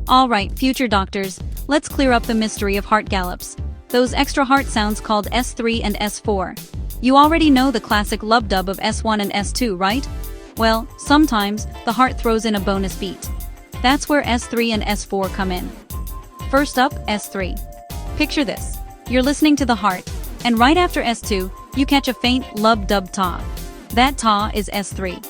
Alright, future doctors, let's clear up the mystery of heart gallops. Those extra heart sounds called S3 and S4. You already know the classic lub-dub of S1 and S2, right? Well, sometimes, the heart throws in a bonus beat. That's where S3 and S4 come in. First up, S3. Picture this. You're listening to the heart, and right after S2, you catch a faint lub-dub taw. That taw is S3.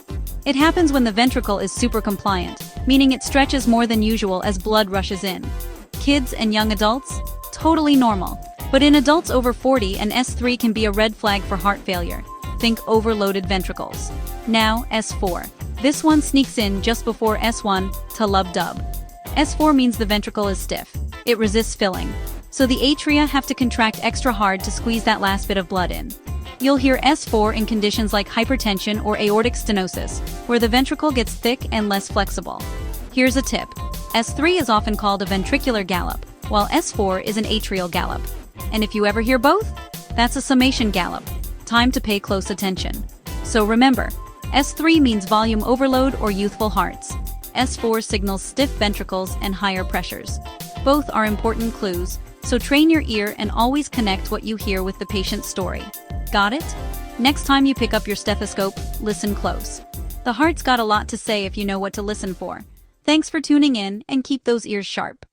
It happens when the ventricle is super compliant, meaning it stretches more than usual as blood rushes in. Kids and young adults? Totally normal. But in adults over 40, an S3 can be a red flag for heart failure. Think overloaded ventricles. Now, S4. This one sneaks in just before S1 to lub-dub. S4 means the ventricle is stiff. It resists filling. So the atria have to contract extra hard to squeeze that last bit of blood in. You'll hear S4 in conditions like hypertension or aortic stenosis, where the ventricle gets thick and less flexible. Here's a tip. S3 is often called a ventricular gallop, while S4 is an atrial gallop. And if you ever hear both, that's a summation gallop. Time to pay close attention. So remember, S3 means volume overload or youthful hearts. S4 signals stiff ventricles and higher pressures. Both are important clues, so train your ear and always connect what you hear with the patient's story. Got it? Next time you pick up your stethoscope, listen close. The heart's got a lot to say if you know what to listen for. Thanks for tuning in and keep those ears sharp.